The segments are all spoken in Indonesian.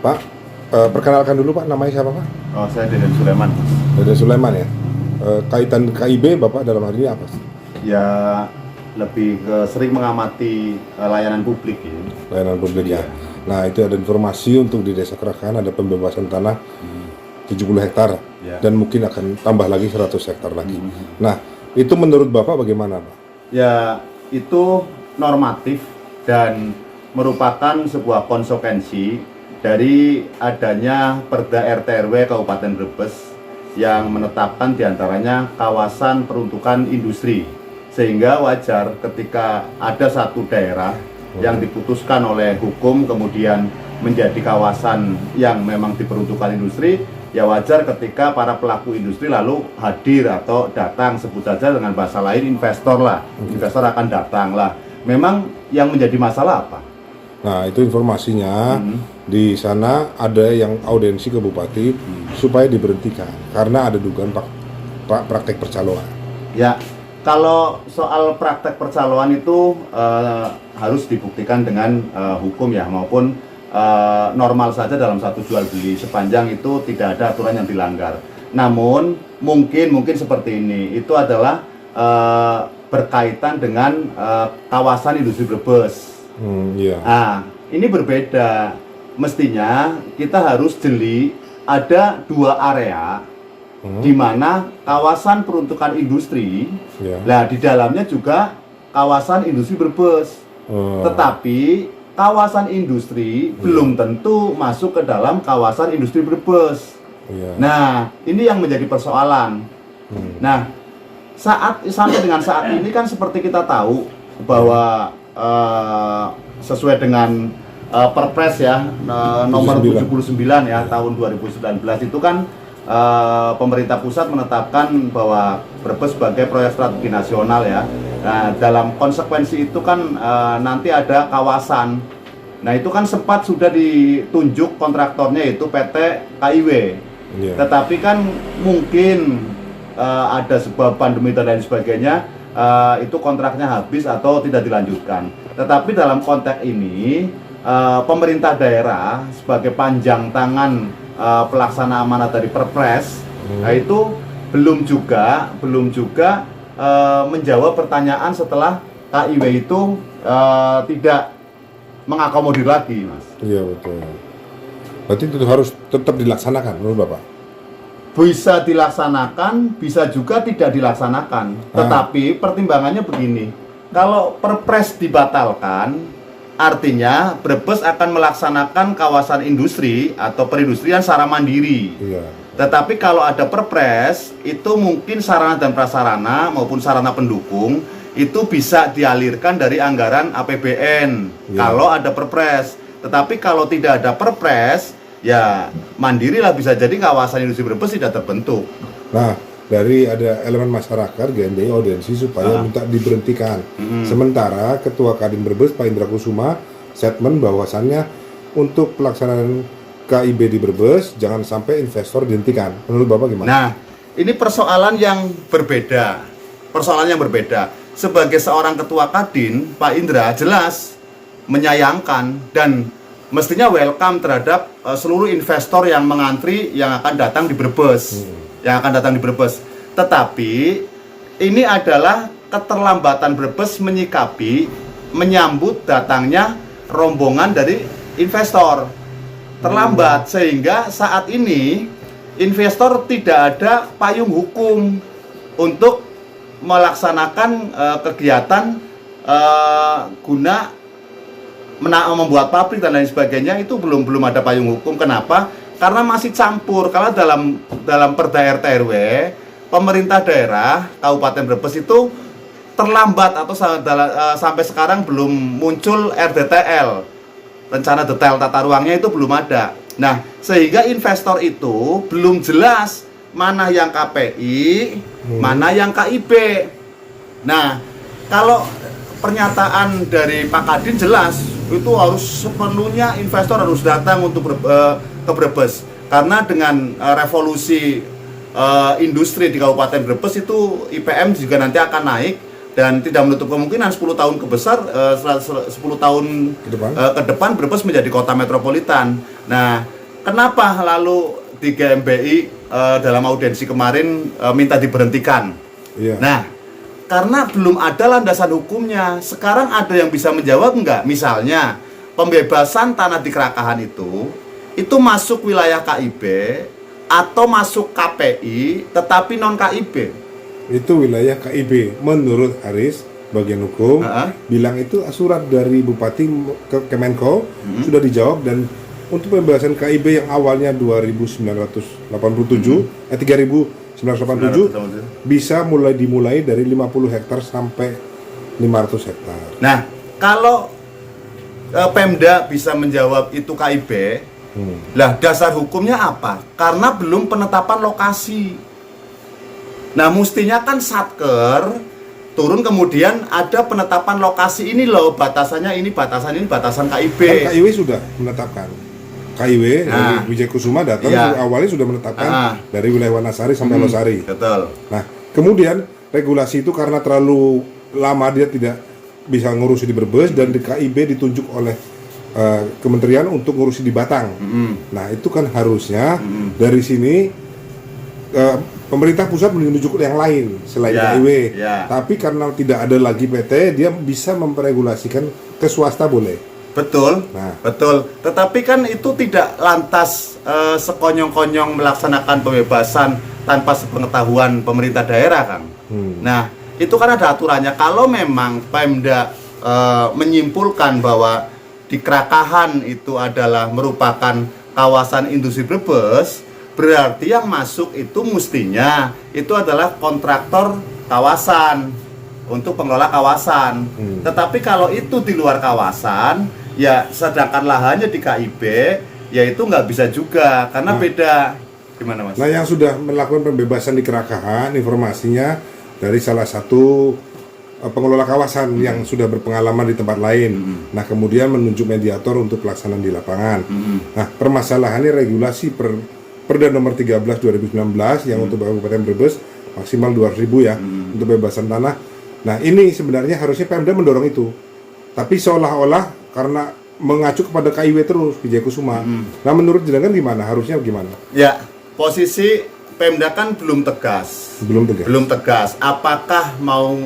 Pak, perkenalkan dulu Pak, namanya siapa Pak? Oh, saya Deden Sulaiman. Deden Sulaiman ya. Kaitan KIB Bapak dalam hari ini apa? Ya, lebih ke sering mengamati layanan publik ya. Layanan publik ya. Nah, itu ada informasi untuk di Desa Kerakan ada pembebasan tanah 70 hektar Ya. dan mungkin akan tambah lagi 100 hektar lagi. Nah, itu menurut Bapak bagaimana Pak? Ya, itu normatif dan merupakan sebuah konsekuensi dari adanya Perda RT/RW Kabupaten Brebes yang menetapkan diantaranya kawasan peruntukan industri, sehingga wajar ketika ada satu daerah yang diputuskan oleh hukum kemudian menjadi kawasan yang memang diperuntukkan industri, ya wajar ketika para pelaku industri lalu hadir atau datang, sebut saja dengan bahasa lain investor lah, investor akan datang lah. Memang yang menjadi masalah apa? Nah, itu informasinya di sana ada yang audiensi ke Bupati supaya diberhentikan karena ada dugaan praktek percaloan. Ya, kalau soal praktek percaloan itu harus dibuktikan dengan hukum ya, maupun normal saja dalam satu jual beli sepanjang itu tidak ada aturan yang dilanggar. Namun mungkin seperti ini, itu adalah berkaitan dengan kawasan industri Brebes. Iya. Nah, ini berbeda. Mestinya kita harus jeli ada dua area di mana kawasan peruntukan industri. Iya. Nah, di dalamnya juga kawasan industri Brebes. Tetapi kawasan industri belum tentu masuk ke dalam kawasan industri Brebes. Iya. Nah, ini yang menjadi persoalan. Nah, sampai dengan saat ini kan seperti kita tahu bahwa sesuai dengan Perpres ya nomor 79 ya tahun 2019 itu kan pemerintah pusat menetapkan bahwa Brebes sebagai proyek strategi nasional ya. Nah, dalam konsekuensi itu kan nanti ada kawasan. Nah, itu kan sempat sudah ditunjuk kontraktornya yaitu PT KIW. Iya. Tetapi kan mungkin ada sebab pandemi dan lain sebagainya, itu kontraknya habis atau tidak dilanjutkan. Tetapi dalam konteks ini pemerintah daerah sebagai panjang tangan pelaksana amanat dari Perpres, nah itu belum juga menjawab pertanyaan setelah KIW itu tidak mengakomodir lagi, Mas. Iya betul. Berarti itu harus tetap dilaksanakan menurut Bapak? Bisa dilaksanakan, bisa juga tidak dilaksanakan. Tetapi pertimbangannya begini, kalau Perpres dibatalkan, artinya Brebes akan melaksanakan kawasan industri atau perindustrian secara mandiri. Iya. Tetapi kalau ada Perpres, itu mungkin sarana dan prasarana maupun sarana pendukung itu bisa dialirkan dari anggaran APBN. Kalau ada Perpres. Tetapi kalau tidak ada Perpres, ya mandirilah, bisa jadi kawasan industri Brebes tidak terbentuk. Nah, dari ada elemen masyarakat GMBI audiensi supaya minta diberhentikan. Sementara Ketua Kadin Brebes Pak Indra Kusuma statement bahwasannya untuk pelaksanaan KIB di Brebes jangan sampai investor dihentikan. Menurut Bapak gimana? Nah, ini persoalan yang berbeda. Sebagai seorang Ketua Kadin, Pak Indra jelas menyayangkan dan mestinya welcome terhadap seluruh investor yang mengantri yang akan datang di Brebes. Tetapi ini adalah keterlambatan Brebes menyambut datangnya rombongan dari investor. Terlambat sehingga saat ini investor tidak ada payung hukum untuk melaksanakan kegiatan guna membuat pabrik dan lain sebagainya. Itu belum ada payung hukum. Kenapa? Karena masih campur. Kalau dalam Perda RT/RW pemerintah daerah Kabupaten Brebes itu terlambat atau sampai sekarang belum muncul RDTL, rencana detail tata ruangnya itu belum ada. Nah, sehingga investor itu belum jelas mana yang KPI, mana yang KIB. Nah, kalau pernyataan dari Pak Kadin jelas itu harus sepenuhnya investor harus datang untuk ke Brebes, karena dengan revolusi industri di Kabupaten Brebes itu IPM juga nanti akan naik dan tidak menutup kemungkinan 10 tahun 10 tahun ke depan Brebes menjadi kota metropolitan. Nah, kenapa lalu di GMBI dalam audiensi kemarin minta diberhentikan? Iya. Nah, karena belum ada landasan hukumnya. Sekarang ada yang bisa menjawab nggak? Misalnya, pembebasan tanah di Kerakahan itu masuk wilayah KIB atau masuk KPI tetapi non KIB? Itu wilayah KIB. Menurut Haris, bagian hukum, bilang itu surat dari Bupati ke Kemenko sudah dijawab, dan untuk pembebasan KIB yang awalnya 3.987 bisa dimulai dari 50 hektar sampai 500 hektar. Nah, kalau Pemda bisa menjawab itu KIB, lah dasar hukumnya apa? Karena belum penetapan lokasi. Nah, mestinya kan Satker turun kemudian ada penetapan lokasi, ini loh batasannya, ini batasan KIB. Kan KIW sudah menetapkan. KIW dari Wijaya Kusuma datang awalnya sudah menetapkan dari wilayah Wanasari sampai Losari. Betul. Nah, kemudian regulasi itu karena terlalu lama dia tidak bisa ngurusi di Brebes, dan di KIB ditunjuk oleh kementerian untuk ngurusi di Batang. Nah, itu kan harusnya dari sini pemerintah pusat menunjuk yang lain selain KIW. Tapi karena tidak ada lagi PT, dia bisa memregulasikan ke swasta boleh. Betul, betul. Tetapi kan itu tidak lantas sekonyong-konyong melaksanakan pembebasan tanpa sepengetahuan pemerintah daerah, Kang. Nah, itu kan ada aturannya. Kalau memang Pemda menyimpulkan bahwa di Kerakahan itu adalah merupakan kawasan industri Brebes, berarti yang masuk itu mestinya itu adalah kontraktor kawasan untuk pengelola kawasan. Tetapi kalau itu di luar kawasan, ya sedangkan lahannya di KIB, ya itu nggak bisa juga karena beda. Gimana, Mas? Nah, yang sudah melakukan pembebasan di Kerakahan, informasinya dari salah satu pengelola kawasan yang sudah berpengalaman di tempat lain. Nah, kemudian menunjuk mediator untuk pelaksanaan di lapangan. Nah, permasalahannya regulasi Perda nomor 13 2019 yang untuk Kabupaten Brebes maksimal 200.000 ya untuk pembebasan tanah. Nah, ini sebenarnya harusnya Pemda mendorong itu. Tapi seolah-olah karena mengacu kepada KIW terus Wijaya Kusuma. Nah, menurut jenengan gimana? Harusnya gimana? Ya, posisi Pemda kan belum tegas. Belum tegas. Apakah mau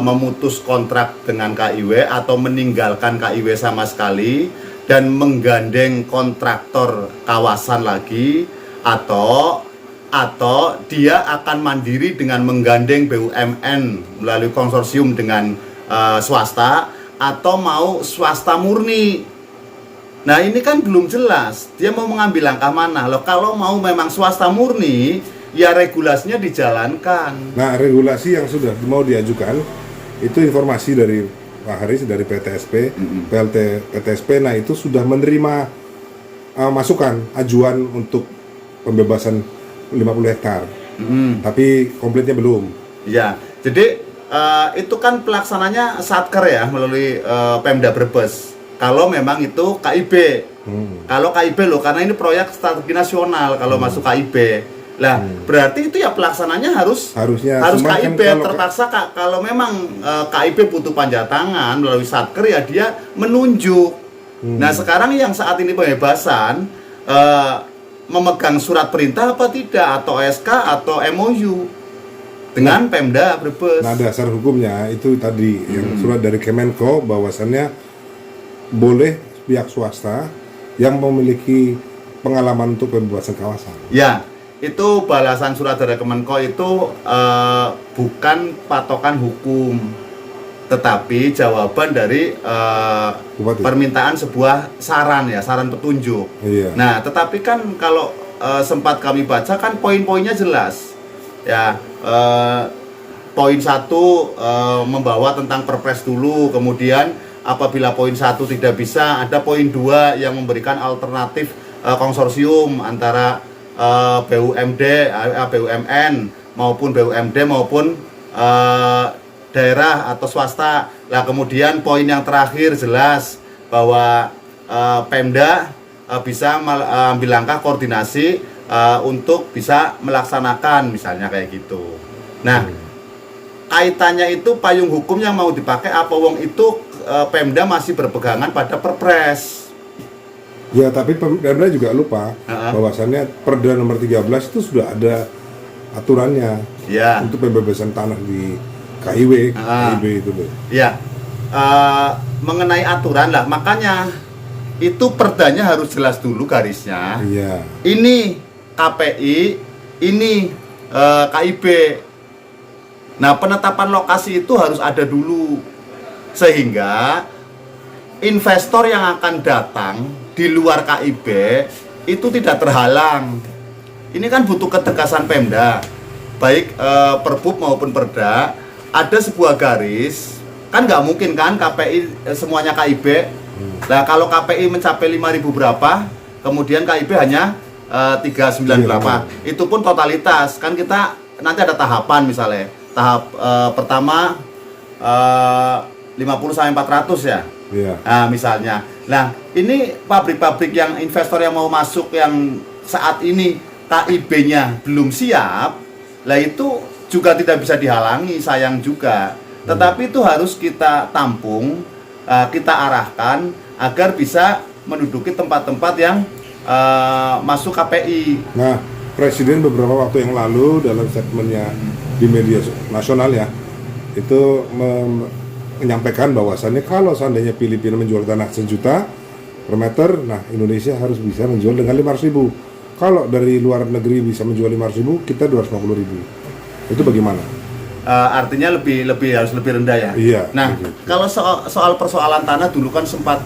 memutus kontrak dengan KIW atau meninggalkan KIW sama sekali dan menggandeng kontraktor kawasan lagi, atau dia akan mandiri dengan menggandeng BUMN melalui konsorsium dengan swasta, atau mau swasta murni. Nah, ini kan belum jelas dia mau mengambil langkah mana. Loh, kalau mau memang swasta murni, ya regulasinya dijalankan. Nah, regulasi yang sudah mau diajukan itu informasi dari Pak Haris dari PTSP, PLT PTSP. Nah, itu sudah menerima masukan ajuan untuk pembebasan 50 hektar. Tapi komplitnya belum. Ya, jadi itu kan pelaksananya Satker ya melalui Pemda Brebes. Kalau memang itu KIB. Kalau KIB loh, karena ini proyek strategi nasional kalau masuk KIB. Lah, berarti itu ya pelaksananya harus KIB. Kan terpaksa kalau memang KIB butuh panjatangan melalui Satker, ya dia menunjuk. Nah, sekarang yang saat ini pembebasan memegang surat perintah apa tidak, atau SK atau MOU dengan Pemda Brebes. Nah, dasar hukumnya itu tadi yang surat dari Kemenko bahwasannya boleh pihak swasta yang memiliki pengalaman untuk pembebasan kawasan. Ya, itu balasan surat dari Kemenko itu bukan patokan hukum, tetapi jawaban dari permintaan sebuah saran petunjuk. Iya. Nah, tetapi kan kalau sempat kami baca kan poin-poinnya jelas. Ya, poin 1 membawa tentang perpres dulu, kemudian apabila poin 1 tidak bisa, ada poin 2 yang memberikan alternatif konsorsium antara BUMD, BUMN maupun BUMD maupun daerah atau swasta. Lah, kemudian poin yang terakhir jelas bahwa Pemda bisa ambil langkah koordinasi untuk bisa melaksanakan, misalnya kayak gitu. Nah, kaitannya itu payung hukum yang mau dipakai apa, wong itu Pemda masih berpegangan pada perpres. Ya, tapi Pemda juga lupa bahwasannya Perda nomor 13 itu sudah ada aturannya Ya. untuk pembebasan tanah di KIW, KIB itu loh. Ya, mengenai aturan lah, makanya itu perdanya harus jelas dulu garisnya. Iya. Ini KPI, ini KIB. Nah, penetapan lokasi itu harus ada dulu, sehingga investor yang akan datang di luar KIB itu tidak terhalang. Ini kan butuh ketegasan Pemda, baik Perbub maupun Perda. Ada sebuah garis, kan nggak mungkin kan KPI semuanya KIB. Nah, kalau KPI mencapai 5.000 berapa, kemudian KIB hanya 39 berapa, itu pun totalitas. Kan kita nanti ada tahapan, misalnya tahap pertama 50 sampai 400 ya. Iya. Nah, misalnya. Nah, ini pabrik-pabrik yang investor yang mau masuk yang saat ini KIB-nya belum siap, lah itu juga tidak bisa dihalangi, sayang juga. Tetapi itu harus kita tampung, kita arahkan agar bisa menduduki tempat-tempat yang masuk KPI. Nah, Presiden beberapa waktu yang lalu dalam statementnya di media nasional ya, itu menyampaikan bahwasannya kalau seandainya Filipina menjual tanah 1 juta per meter, nah Indonesia harus bisa menjual dengan 500.000. Kalau dari luar negeri bisa menjual 500.000, kita 250.000. Itu bagaimana? Artinya harus lebih rendah ya. Iya. Nah, gitu. kalau soal persoalan tanah dulu kan sempat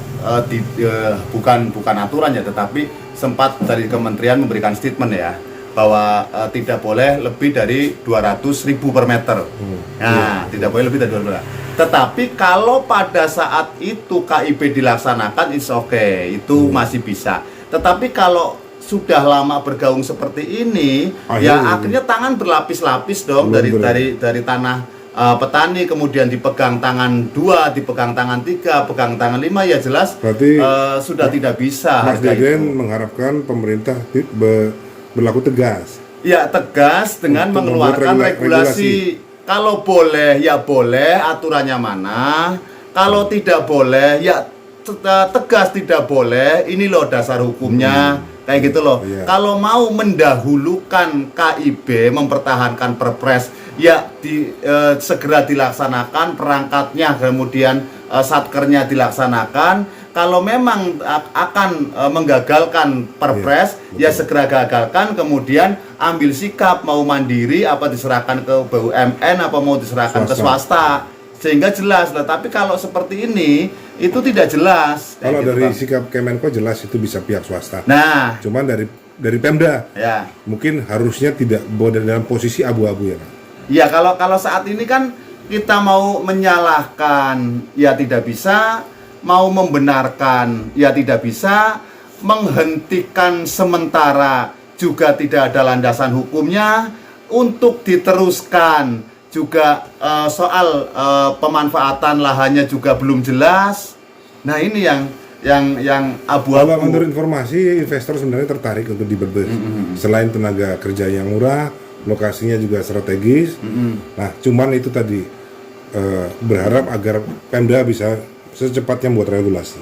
bukan aturan ya, tetapi sempat dari kementerian memberikan statement ya bahwa tidak boleh lebih dari 200.000 per meter. Nah, tidak boleh lebih dari 200. Tetapi kalau pada saat itu KIB dilaksanakan, it's okay, itu masih bisa. Tetapi kalau sudah lama bergaung seperti ini, akhirnya tangan berlapis-lapis dong, dari tanah petani, kemudian dipegang tangan 2, dipegang tangan 3, pegang tangan 5, ya jelas berarti sudah tidak bisa. Mas Deden mengharapkan pemerintah berlaku tegas. Ya, tegas dengan untuk mengeluarkan membuat regulasi. Kalau boleh ya boleh, aturannya mana. Kalau tidak boleh ya tegas tidak boleh. Ini loh dasar hukumnya. Kayak gitu loh. Iya. Kalau mau mendahulukan KIB mempertahankan Perpres, ya segera dilaksanakan perangkatnya, kemudian satkernya dilaksanakan. Kalau memang akan menggagalkan Perpres, ya segera gagalkan, kemudian ambil sikap mau mandiri, apa diserahkan ke BUMN, apa mau diserahkan ke swasta, sehingga jelas. Tapi kalau seperti ini itu tidak jelas. Kalau gitu, dari Bang. sikap Kemenko jelas itu bisa pihak swasta. Nah, Cuman dari Pemda, ya, mungkin harusnya tidak berada dalam posisi abu-abu ya, Pak. ya kalau saat ini kan kita mau menyalahkan, ya tidak bisa. Mau membenarkan, ya tidak bisa. Menghentikan sementara juga tidak ada landasan hukumnya. Untuk diteruskan juga soal pemanfaatan lahannya juga belum jelas. Nah, ini yang abu-abu. Kalau menurut informasi, investor sebenarnya tertarik untuk di Brebes. Selain tenaga kerja yang murah, lokasinya juga strategis. Nah, cuman itu tadi berharap agar Pemda bisa secepatnya buat regulasi.